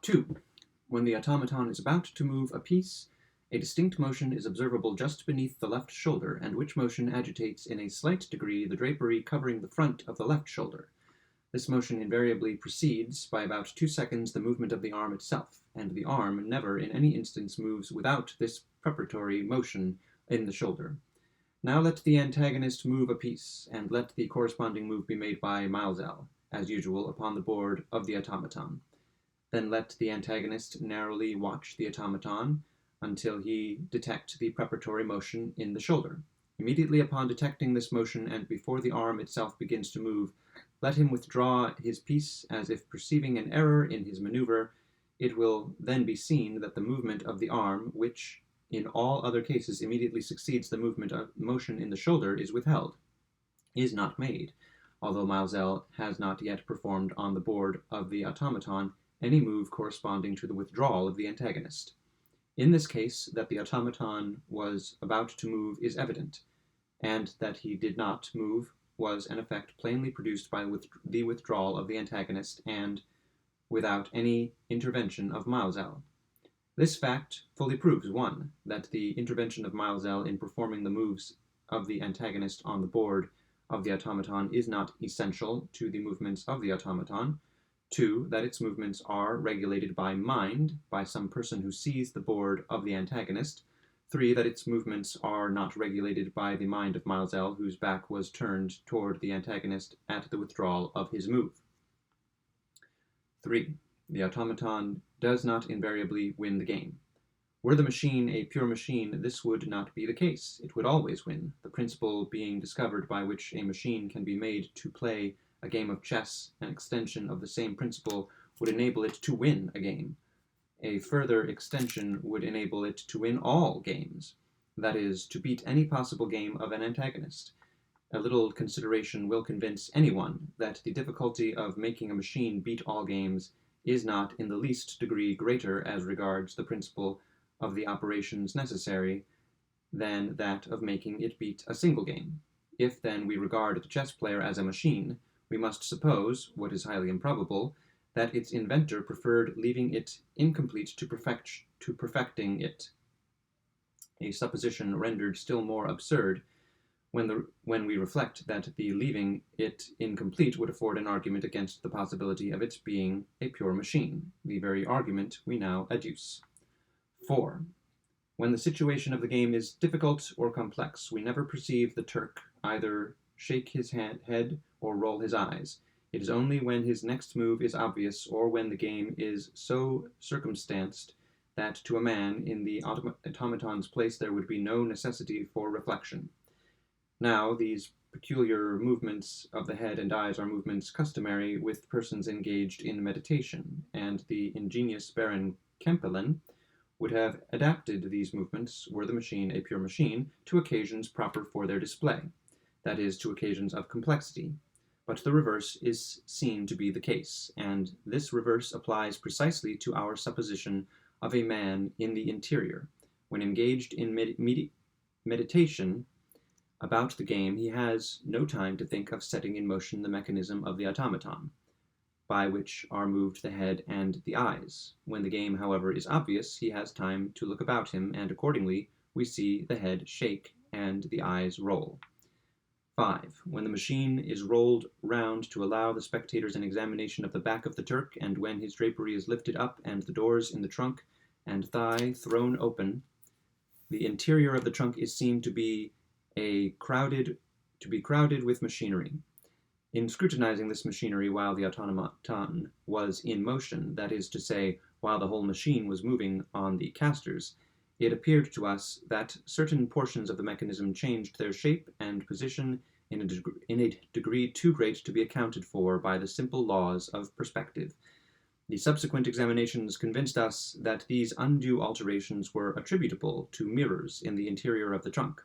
2. When the automaton is about to move a piece, a distinct motion is observable just beneath the left shoulder, and which motion agitates in a slight degree the drapery covering the front of the left shoulder. This motion invariably precedes, by about 2 seconds, the movement of the arm itself, and the arm never in any instance moves without this preparatory motion in the shoulder. Now let the antagonist move a piece, and let the corresponding move be made by Maelzel, as usual, upon the board of the automaton. Then let the antagonist narrowly watch the automaton until he detect the preparatory motion in the shoulder. Immediately upon detecting this motion, and before the arm itself begins to move, let him withdraw his piece as if perceiving an error in his maneuver. It will then be seen that the movement of the arm, which in all other cases immediately succeeds the movement of motion in the shoulder, is withheld, is not made, although Maelzel has not yet performed on the board of the automaton any move corresponding to the withdrawal of the antagonist. In this case, that the automaton was about to move is evident, and that he did not move was an effect plainly produced by the withdrawal of the antagonist, and without any intervention of Maelzel. This fact fully proves, 1. That the intervention of Maelzel in performing the moves of the antagonist on the board of the automaton is not essential to the movements of the automaton. 2. That its movements are regulated by mind, by some person who sees the board of the antagonist. 3. That its movements are not regulated by the mind of Maelzel, whose back was turned toward the antagonist at the withdrawal of his move. 3. The automaton does not invariably win the game. Were the machine a pure machine, this would not be the case. It would always win, the principle being discovered by which a machine can be made to play a game of chess. An extension of the same principle would enable it to win a game. A further extension would enable it to win all games, that is, to beat any possible game of an antagonist. A little consideration will convince anyone that the difficulty of making a machine beat all games is not in the least degree greater as regards the principle of the operations necessary than that of making it beat a single game. If then we regard the chess player as a machine, we must suppose, what is highly improbable, that its inventor preferred leaving it incomplete to perfecting it, a supposition rendered still more absurd when we reflect that the leaving it incomplete would afford an argument against the possibility of its being a pure machine, the very argument we now adduce. 4. When the situation of the game is difficult or complex, we never perceive the Turk either shake his head or roll his eyes. It is only when his next move is obvious, or when the game is so circumstanced that to a man in the automaton's place there would be no necessity for reflection. Now, these peculiar movements of the head and eyes are movements customary with persons engaged in meditation, and the ingenious Baron Kempelen would have adapted these movements, were the machine a pure machine, to occasions proper for their display, that is, to occasions of complexity. But the reverse is seen to be the case, and this reverse applies precisely to our supposition of a man in the interior. When engaged in meditation about the game, he has no time to think of setting in motion the mechanism of the automaton, by which are moved the head and the eyes. When the game, however, is obvious, he has time to look about him, and accordingly we see the head shake and the eyes roll. 5. When the machine is rolled round to allow the spectators an examination of the back of the Turk, and when his drapery is lifted up and the doors in the trunk and thigh thrown open, the interior of the trunk is seen to be crowded with machinery. In scrutinizing this machinery while the automaton was in motion, that is to say, while the whole machine was moving on the casters, it appeared to us that certain portions of the mechanism changed their shape and position in a degree too great to be accounted for by the simple laws of perspective. The subsequent examinations convinced us that these undue alterations were attributable to mirrors in the interior of the trunk.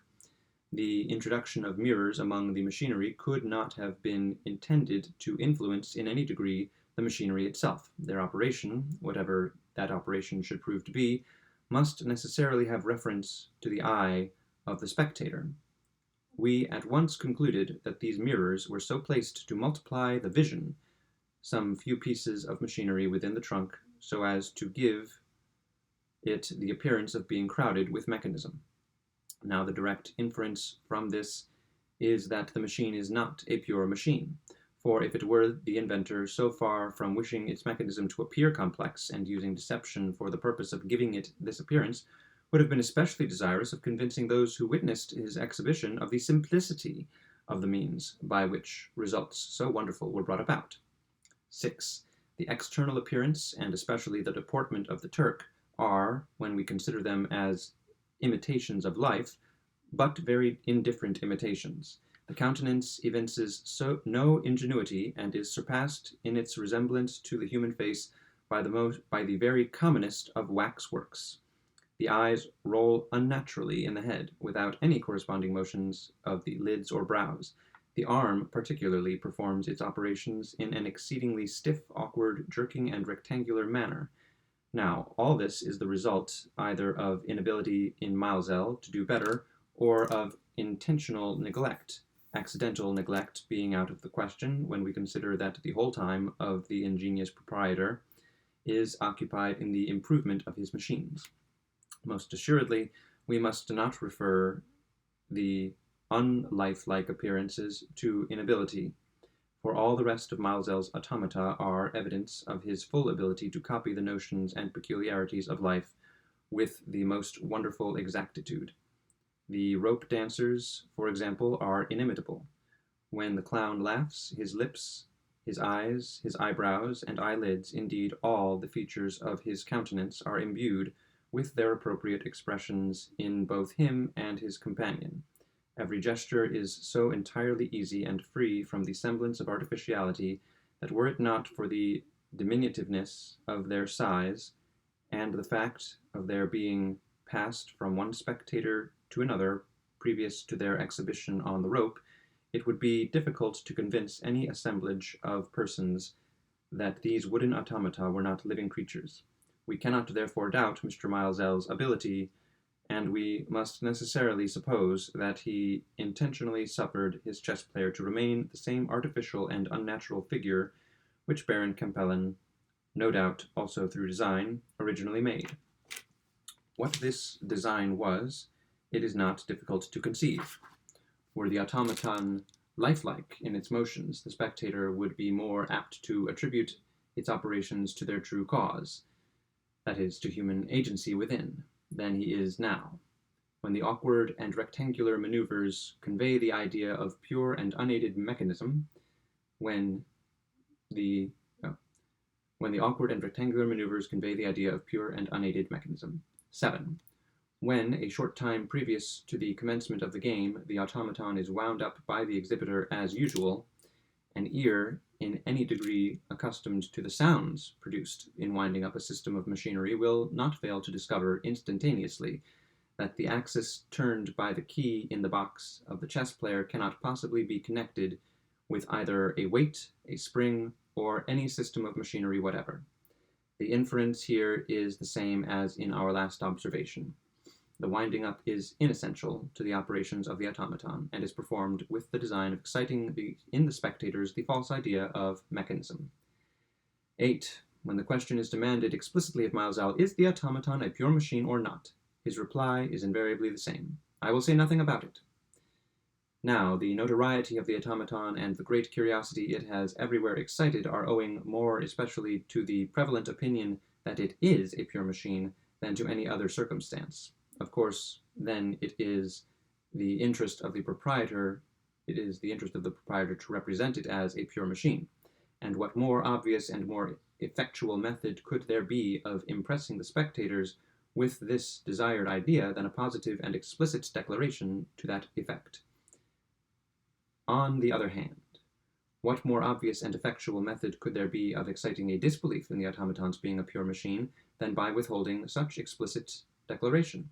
The introduction of mirrors among the machinery could not have been intended to influence in any degree the machinery itself. Their operation, whatever that operation should prove to be, must necessarily have reference to the eye of the spectator. We at once concluded that these mirrors were so placed to multiply the vision. Some few pieces of machinery within the trunk so as to give it the appearance of being crowded with mechanism. Now, the direct inference from this is that the machine is not a pure machine, for if it were, the inventor, so far from wishing its mechanism to appear complex and using deception for the purpose of giving it this appearance, would have been especially desirous of convincing those who witnessed his exhibition of the simplicity of the means by which results so wonderful were brought about. 6. The external appearance, and especially the deportment of the Turk, are, when we consider them as imitations of life, but very indifferent imitations. The countenance evinces no ingenuity, and is surpassed in its resemblance to the human face by the very commonest of waxworks. The eyes roll unnaturally in the head, without any corresponding motions of the lids or brows. The arm, particularly, performs its operations in an exceedingly stiff, awkward, jerking, and rectangular manner. Now, all this is the result either of inability in Maelzel to do better, or of intentional neglect, accidental neglect being out of the question when we consider that the whole time of the ingenious proprietor is occupied in the improvement of his machines. Most assuredly, we must not refer the unlifelike appearances to inability, for all the rest of Maelzel's automata are evidence of his full ability to copy the notions and peculiarities of life with the most wonderful exactitude. The rope dancers, for example, are inimitable. When the clown laughs, his lips, his eyes, his eyebrows, and eyelids, indeed all the features of his countenance, are imbued with their appropriate expressions in both him and his companion. Every gesture is so entirely easy and free from the semblance of artificiality that were it not for the diminutiveness of their size, and the fact of their being passed from one spectator to another previous to their exhibition on the rope, it would be difficult to convince any assemblage of persons that these wooden automata were not living creatures. We cannot therefore doubt Mr. Maelzel's ability, and we must necessarily suppose that he intentionally suffered his chess player to remain the same artificial and unnatural figure which Baron Campelin, no doubt also through design, originally made. What this design was, it is not difficult to conceive. Were the automaton lifelike in its motions, the spectator would be more apt to attribute its operations to their true cause, that is, to human agency within, than he is now. When the awkward and rectangular maneuvers convey the idea of pure and unaided mechanism, when the awkward and rectangular maneuvers convey the idea of pure and unaided mechanism. 7. When, a short time previous to the commencement of the game, the automaton is wound up by the exhibitor as usual, an ear in any degree accustomed to the sounds produced in winding up a system of machinery will not fail to discover instantaneously that the axis turned by the key in the box of the chess player cannot possibly be connected with either a weight, a spring, or any system of machinery whatever. The inference here is the same as in our last observation. The winding up is inessential to the operations of the automaton, and is performed with the design of exciting in the spectators the false idea of mechanism. 8. When the question is demanded explicitly of Maelzel, is the automaton a pure machine or not? His reply is invariably the same: I will say nothing about it. Now, the notoriety of the automaton and the great curiosity it has everywhere excited are owing more especially to the prevalent opinion that it is a pure machine than to any other circumstance. Of course, then it is the interest of the proprietor to represent it as a pure machine. And what more obvious and more effectual method could there be of impressing the spectators with this desired idea than a positive and explicit declaration to that effect? On the other hand, what more obvious and effectual method could there be of exciting a disbelief in the automaton's being a pure machine than by withholding such explicit declaration?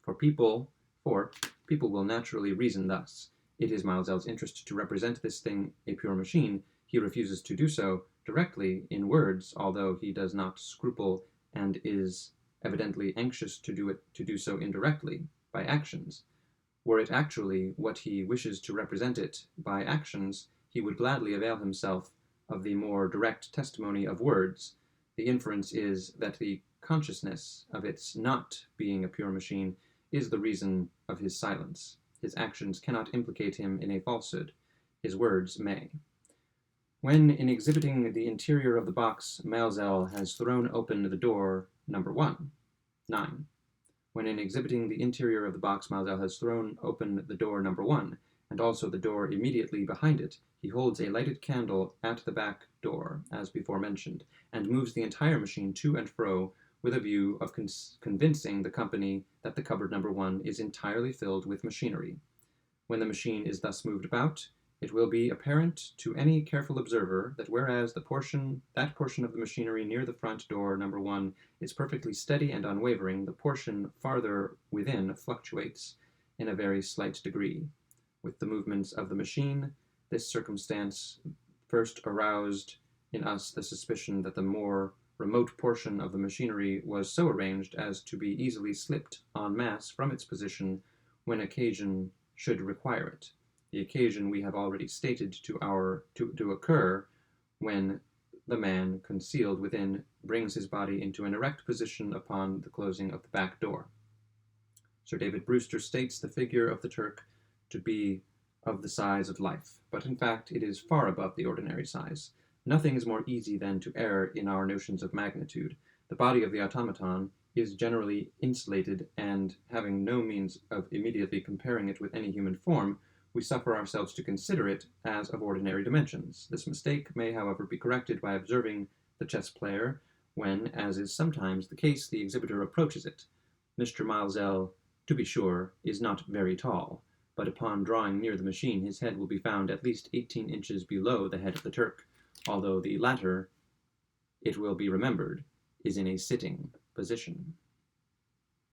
For people will naturally reason thus: it is Maelzel's interest to represent this thing a pure machine. He refuses to do so directly in words, although he does not scruple and is evidently anxious to do so indirectly, by actions. Were it actually what he wishes to represent it by actions, he would gladly avail himself of the more direct testimony of words. The inference is that the consciousness of its not being a pure machine is the reason of his silence. His actions cannot implicate him in a falsehood. His words may. When, in exhibiting the interior of the box, Maelzel has thrown open the door number 1. 9. When, in exhibiting the interior of the box, Maelzel has thrown open the door number 1, and also the door immediately behind it, he holds a lighted candle at the back door, as before mentioned, and moves the entire machine to and fro with a view of convincing the company that the cupboard number 1 is entirely filled with machinery. When the machine is thus moved about, it will be apparent to any careful observer that whereas that portion of the machinery near the front door number 1 is perfectly steady and unwavering, the portion farther within fluctuates in a very slight degree. With the movements of the machine, this circumstance first aroused in us the suspicion that the more remote portion of the machinery was so arranged as to be easily slipped en masse from its position when occasion should require it. The occasion we have already stated to occur when the man concealed within brings his body into an erect position upon the closing of the back door. Sir David Brewster states the figure of the Turk to be of the size of life, but in fact it is far above the ordinary size. Nothing is more easy than to err in our notions of magnitude. The body of the automaton is generally insulated, and having no means of immediately comparing it with any human form, we suffer ourselves to consider it as of ordinary dimensions. This mistake may, however, be corrected by observing the chess player when, as is sometimes the case, the exhibitor approaches it. Mr. Maelzel, to be sure, is not very tall, but upon drawing near the machine his head will be found at least 18 inches below the head of the Turk, although the latter, it will be remembered, is in a sitting position.